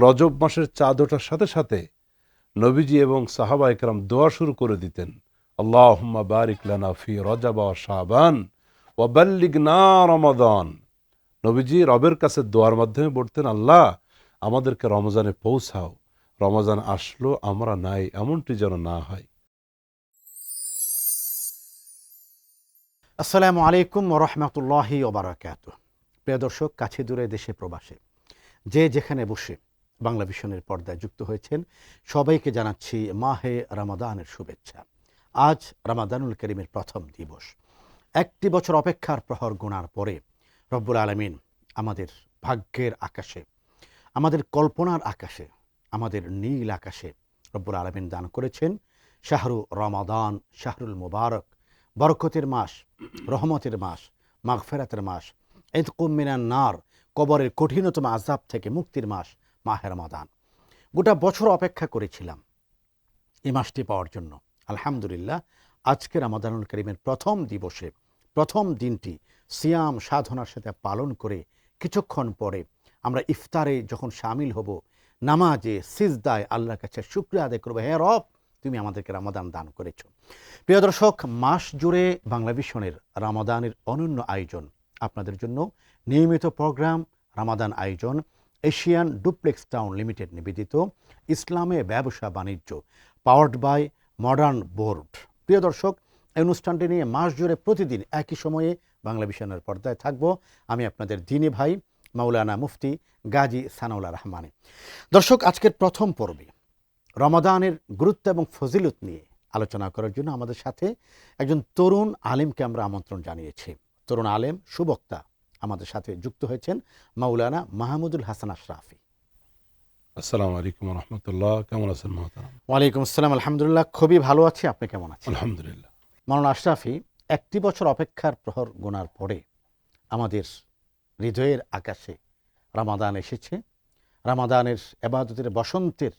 রজব মাসের চাঁদ ওঠার সাথে সাথে নবীজি এবং সাহাবা একরাম দোয়া শুরু করে দিতেন, আল্লাহুম্মা বারিক লানা ফি রজব ওয়া শাবান ওয়া বাল্লিগনা রমাদান। নবীজি রবের কাছে দোয়ার মাধ্যমে বলতেন, আল্লাহ আমাদেরকে রমজানে পৌঁছাও, রমজান আসলো আমরা নাই এমনটি যেন না হয়। আসসালামু আলাইকুম ওয়া রাহমাতুল্লাহি ওয়া বারাকাতুহু। প্রিয় দর্শক, কাছে দূরে দেশে প্রবাসে যে যেখানে বসে বাংলা ভিশনের পর্দায় যুক্ত হয়েছেন সবাইকে জানাচ্ছি মাহে রমাদানের শুভেচ্ছা। আজ রমাদানুল করিমের প্রথম দিবস। একটি বছর অপেক্ষার প্রহর গোনার পরে রব্বুল আলামিন আমাদের ভাগ্যের আকাশে, আমাদের কল্পনার আকাশে, আমাদের নীল আকাশে রব্বুল আলামিন দান করেছেন শাহরু রমাদান, শাহরুল মুবারক, বরকতের মাস, রহমতের মাস, মাগফিরাতের মাস, ইতকুম মিনান নার, কবরের কঠিনতম আযাব থেকে মুক্তির মাস মাহে রমাদান। গোটা বছর অপেক্ষা করেছিলাম এই মাসটি পাওয়ার জন্য। আলহামদুলিল্লাহ, আজকে রমাদানুল করিমের প্রথম দিবসে, প্রথম দিনটি সিয়াম সাধনার সাথে পালন করে কিছুক্ষণ পরে আমরা ইফতারে যখন শামিল হব, নামাজে সিজদায় আল্লাহর কাছে শুকরিয়া আদায় করবো, হে রব তুমি আমাদেরকে রমাদান দান করেছ। প্রিয় দর্শক, মাস জুড়ে বাংলা ভিশনের রমাদানের অনন্য আয়োজন আপনাদের জন্য। নিয়মিত প্রোগ্রাম, রমাদান আয়োজন, এশিয়ান ডুপ্লেক্স টাউন লিমিটেড নিবেদিত ইসলামে ব্যবসা বাণিজ্য, পাওয়ার্ড বাই মডার্ন বোর্ড। প্রিয় দর্শক, এই অনুষ্ঠানটি নিয়ে মাস জুড়ে প্রতিদিন একই সময়ে বাংলা ভিশনের পর্দায় থাকব আমি আপনাদের দ্বীনি ভাই মাওলানা মুফতি গাজী সানাউল্লাহ রহমানী। দর্শক, আজকের প্রথম পর্বে রমাদানের গুরুত্ব এবং ফজিলত নিয়ে আলোচনা করার জন্য আমাদের সাথে একজন তরুণ আলেমকে আমরা আমন্ত্রণ জানিয়েছি। তরুণ আলেম, সুবক্তা আমাদের সাথে যুক্ত হয়েছেন মাওলানা মাহমুদুল হাসান আশরাফি। আসসালামু আলাইকুম ওয়া রাহমাতুল্লাহ। কেমন আছেন মহতারাম? ওয়ালাইকুম আসসালাম, আলহামদুলিল্লাহ, খুবই ভালো আছি। আপনি কেমন আছেন? আলহামদুলিল্লাহ। মাওলানা আশরাফি, একটি বছর অপেক্ষার প্রহর গোনার পরে আমাদের হৃদয়ের আকাশে রমাদান এসেছে। রমাদানের ইবাদতের বসন্তের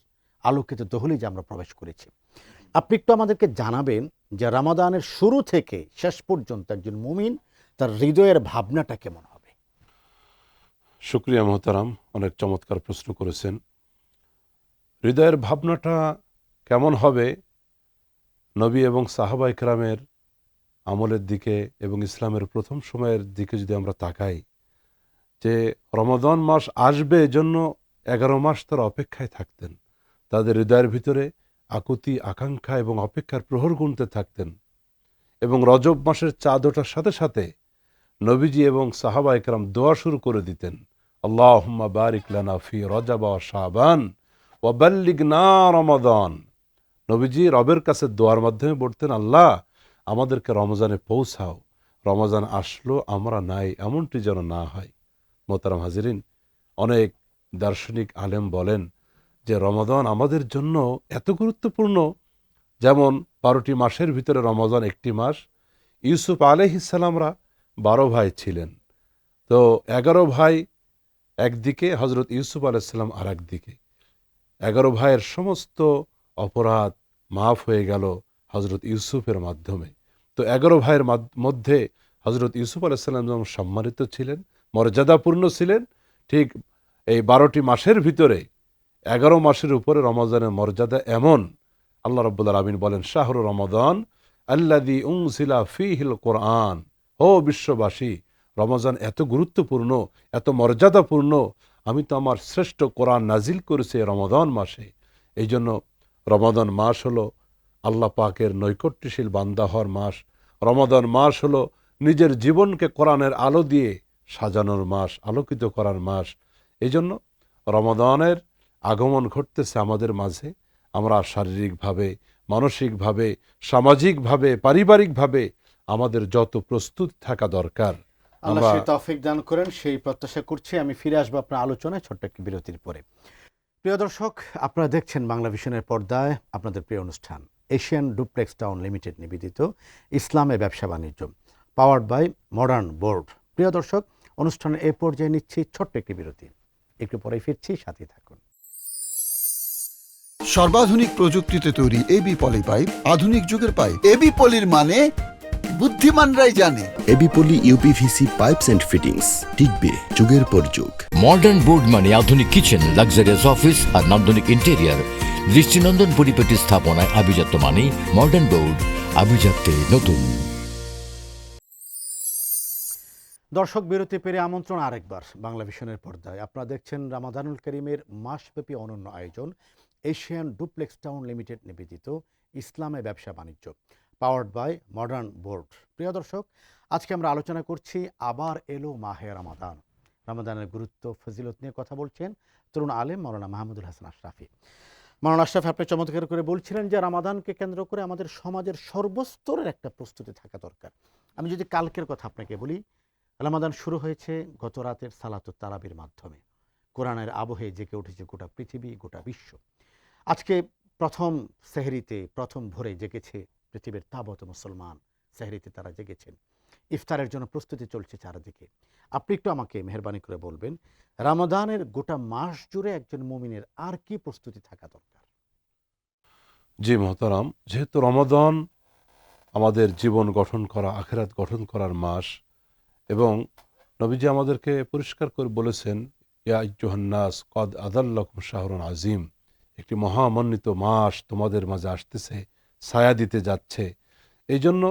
আলোকিত দহলিজে আমরা প্রবেশ করেছি। আপনি একটু আমাদেরকে জানাবেন যে রমাদানের শুরু থেকে শেষ পর্যন্ত একজন মুমিন তার হৃদয়ের ভাবনাটা কেমন হবে? শুকরিয়া মহতারাম, অনেক চমৎকার প্রশ্ন করেছেন। হৃদয়ের ভাবনাটা কেমন হবে, নবী এবং সাহাবা ইকরামের আমলের দিকে এবং ইসলামের প্রথম সময়ের দিকে যদি আমরা তাকাই, যে রমাদান মাস আসবে এজন্য 11 মাস তারা অপেক্ষায় থাকতেন। তাদের হৃদয়ের ভিতরে আকুতি, আকাঙ্ক্ষা এবং অপেক্ষার প্রহর গুনতে থাকতেন। এবং রজব মাসের চাঁদ ওঠার সাথে সাথে নবীজি এবং সাহাবা একরাম দোয়া শুরু করে দিতেন, আল্লাহুম্মা বারিক লানা ফি রজব ওয়া শাবান ওয়া বাল্লিগনা রমাদান। নবীজি রবের কাছে দোয়ার মাধ্যমে বলতেন, আল্লাহ আমাদেরকে রমজানে পৌঁছাও, রমজান আসলো আমরা নাই এমনটি যেন না হয়। মোহতারাম হাজিরিন, অনেক দার্শনিক আলেম বলেন যে রমাদান আমাদের জন্য এত গুরুত্বপূর্ণ, যেমন 12টি মাসের ভিতরে রমজান একটি মাস। ইউসুফ আলাইহিসসালামরা 12 ভাই ছিলেন, তো 11 ভাই একদিকে, হজরত ইউসুফ আলাইহিসসালাম আর একদিকে। 11 ভাইয়ের সমস্ত অপরাধ মাফ হয়ে গেল হজরত ইউসুফের মাধ্যমে। তো 11 ভাইয়ের মধ্যে হজরত ইউসুফ আলাইহিসসালাম যেমন সম্মানিত ছিলেন, মর্যাদাপূর্ণ ছিলেন, ঠিক এই 12টি মাসের ভিতরে 11 মাসের উপরে রমজানের মর্যাদা এমন। আল্লাহ রাব্বুল আলামিন বলেন, শাহরু রমাদান আল্লাযী উনজিলা ফীহিল কোরআন। ও বিশ্ববাসী, রমজান এত গুরুত্বপূর্ণ, এত মর্যাদাপূর্ণ, আমি তো আমার শ্রেষ্ঠ কোরআন নাজিল করেছি রমাদান মাসে। এই জন্য রমাদান মাস হলো আল্লাহ পাকের নৈকট্যশীল বান্দা হওয়ার মাস। রমাদান মাস হলো নিজের জীবনকে কোরআনের আলো দিয়ে সাজানোর মাস, আলোকিত করার মাস। এই জন্য রমাদানের আগমন ঘটতেছে আমাদের মাঝে। আমরা শারীরিকভাবে, মানসিকভাবে, সামাজিকভাবে, পারিবারিকভাবে আমাদের যত প্রস্তুত থাকা দরকার, আল্লাহ সেই তৌফিক দান করেন, সেই প্রত্যাশা করছি। আমি ফিরে আসবো আপনার আলোচনায় ছোট্ট একটি বিরতির পরে। প্রিয় দর্শক, আপনারা দেখছেন বাংলা ভিশনের পর্দায় আপনাদের প্রিয় অনুষ্ঠান এশিয়ান ডুপ্লেক্স টাউন লিমিটেড নিবেদিত ইসলামে ব্যবসা বাণিজ্য, পাওয়ার্ড বাই মডার্ন বোর্ড। প্রিয় দর্শক, অনুষ্ঠানের এই পর্যায়ে নিচ্ছি ছোট্ট একটি বিরতি, একটু পরে ফিরছি, সাথে থাকুন। সর্বাধুনিক প্রযুক্তিতে তৈরি এবি পলি পাইপ, আধুনিক যুগের পাইপ। এবি পলির মানে বুদ্ধিমানরাই জানে। AB Poly UPVC pipes and fittings, টিকবে যুগের পর যুগ। মডার্ন বোর্ড মানে আধুনিক কিচেন, লাক্সারিয়াস অফিস আর নান্দনিক ইন্টেরিয়ার। দৃষ্টিনন্দন পরিপাটি স্থাপনায় আভিজাত্য মানে মডার্ন বোর্ড, আভিজাত্যে নতুন। দর্শক বিরতি পেরে আমন্ত্রণ আরেকবার বাংলা ভিশনের পর্দায়। আপনারা দেখছেন রামাদানুল করিমের মাসব্যাপী অনন্য আয়োজন এশিয়ান ডুপ্লেক্স টাউন লিমিটেড নিবেদিত ইসলামে ব্যবসা বাণিজ্য, পাওয়ার্ড বাই মডার্ন বোর্ড। প্রিয় দর্শক, আজকে আমরা আলোচনা করছি আবার এলো মাহে রামাদান, রামাদানের গুরুত্ব ফজিলত নিয়ে কথা বলছেন তরুণ আলেম মাওলানা মাহমুদুল হাসান আশরাফি। মাওলানা আশরাফি, আপনি চমৎকার করে বলছিলেন যে রামাদানকে কেন্দ্র করে আমাদের সমাজের সর্বস্তরের একটা প্রস্তুতি থাকা দরকার। আমি যদি কালকের কথা আপনাকে বলি, রামাদান শুরু হয়েছে গত রাতের সালাতুত তারাবির মাধ্যমে। কোরআনের আবহে জেগে উঠেছে গোটা পৃথিবী, গোটা বিশ্ব। আজকে প্রথম সেহরিতে, প্রথম ভোরে জেগেছে পৃথিবীর তাবত মুসলমান। সেহরিতে তারা জেগেছেন, ইফতারের জন্য প্রস্তুতি চলছে চারদিকে। আপনি একটু আমাকে মেহরবানি করে বলবেন, রামাদানের গোটা মাস জুড়ে একজন মুমিনের আর কি প্রস্তুতি থাকা দরকার? জি মোহতারাম, যেহেতু রমাদান আমাদের জীবন গঠন করা, আখিরাত গঠন করার মাস, এবং নবীজি আমাদেরকে পরিষ্কার করে বলেছেন, ইয়া আইয়ুহান নাস কদ আযাল্লাকুম শাহরুন আজিম, একটি মহামণ্ডিত মাস তোমাদের মাঝে আসতেছে, ছায়া দিতে যাচ্ছে। এই জন্য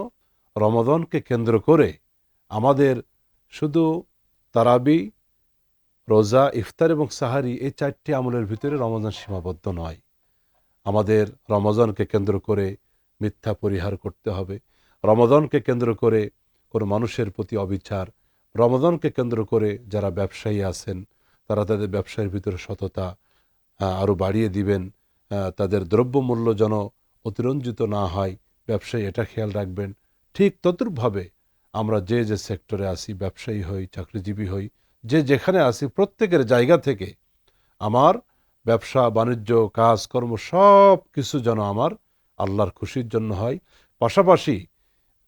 রমাদানকে কেন্দ্র করে আমাদের শুধু তারাবি, রোজা, ইফতার এবং সাহারি, এই চারটি আমলের ভিতরে রমাদান সীমাবদ্ধ নয়। আমাদের রমাদানকে কেন্দ্র করে মিথ্যা পরিহার করতে হবে, রমাদানকে কেন্দ্র করে কোনো মানুষের প্রতি অবিচার, রমাদানকে কেন্দ্র করে যারা ব্যবসায়ী আছেন তারা তাদের ব্যবসায়ের ভিতরে সততা আরও বাড়িয়ে দিবেন, তাদের দ্রব্যমূল্য যেন অতিরঞ্জিত না হয়, ব্যবসায়ী এটা খেয়াল রাখবেন। ঠিক তদ্রূপভাবে আমরা যে যে সেক্টরে আসি, ব্যবসায়ী হই, চাকরিজীবী হই, যে যেখানে আসি, প্রত্যেকের জায়গা থেকে আমার ব্যবসা বাণিজ্য, কাজকর্ম সব কিছু যেন আমার আল্লাহর খুশির জন্য হয়। পাশাপাশি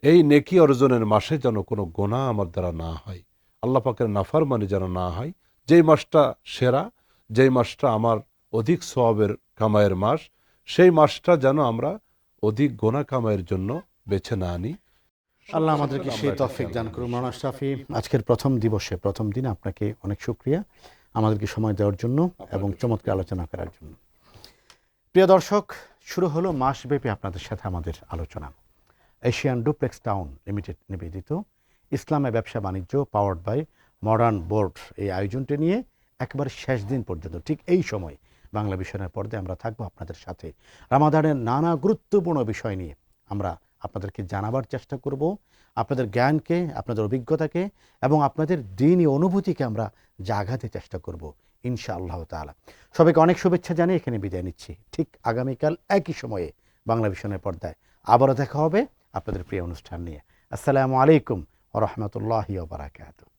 এই নেকি অর্জনের মাসে যেন কোনো গোনাহ আমার দ্বারা না হয়, আল্লাহ পাকের নাফরমানি যেন না হয়। যেই মাসটা সেরা, যেই মাসটা আমার অধিক সওয়াবের কামাইয়ের মাস, সেই মাসটা যেন আমরা অধিক গোনাহ কামাইয়ের জন্য বেছে না আনি। আল্লাহ আমাদেরকে সেই তৌফিক দান করুন। মাওলানা আশরাফি, আজকের প্রথম দিবসে, প্রথম দিনে আপনাকে অনেক শুকরিয়া আমাদেরকে সময় দেওয়ার জন্য এবং চমৎকার আলোচনা করার জন্য। প্রিয় দর্শক, শুরু হলো মাসব্যাপী আপনাদের সাথে আমাদের আলোচনা এশিয়ান ডুপ্লেক্স টাউন লিমিটেড নিবেদিত ইসলামে ব্যবসা বাণিজ্য, পাওয়ার্ড বাই মডার্ন বোর্ড। এই আয়োজনটি নিয়ে একেবারে শেষ দিন পর্যন্ত ঠিক এই সময় বাংলা ভিশনের পর্দায় আমরা থাকবো আপনাদের সাথে। রামাদানের নানা গুরুত্বপূর্ণ বিষয় নিয়ে আমরা আপনাদেরকে জানাবার চেষ্টা করব, আপনাদের জ্ঞানকে, আপনাদের অভিজ্ঞতাকে এবং আপনাদের দ্বীনি অনুভূতিকে আমরা জাগাতে চেষ্টা করব ইনশাআল্লাহ তাআলা। সবাইকে অনেক শুভেচ্ছা জানিয়ে এখানে বিদায় নিচ্ছি। ঠিক আগামীকাল একই সময়ে বাংলা ভিশনের পর্দায় আবারও দেখা হবে আপনাদের প্রিয় অনুষ্ঠান নিয়ে। আসসালামু আলাইকুম ওয়া রাহমাতুল্লাহি ওয়া বারাকাতুহু।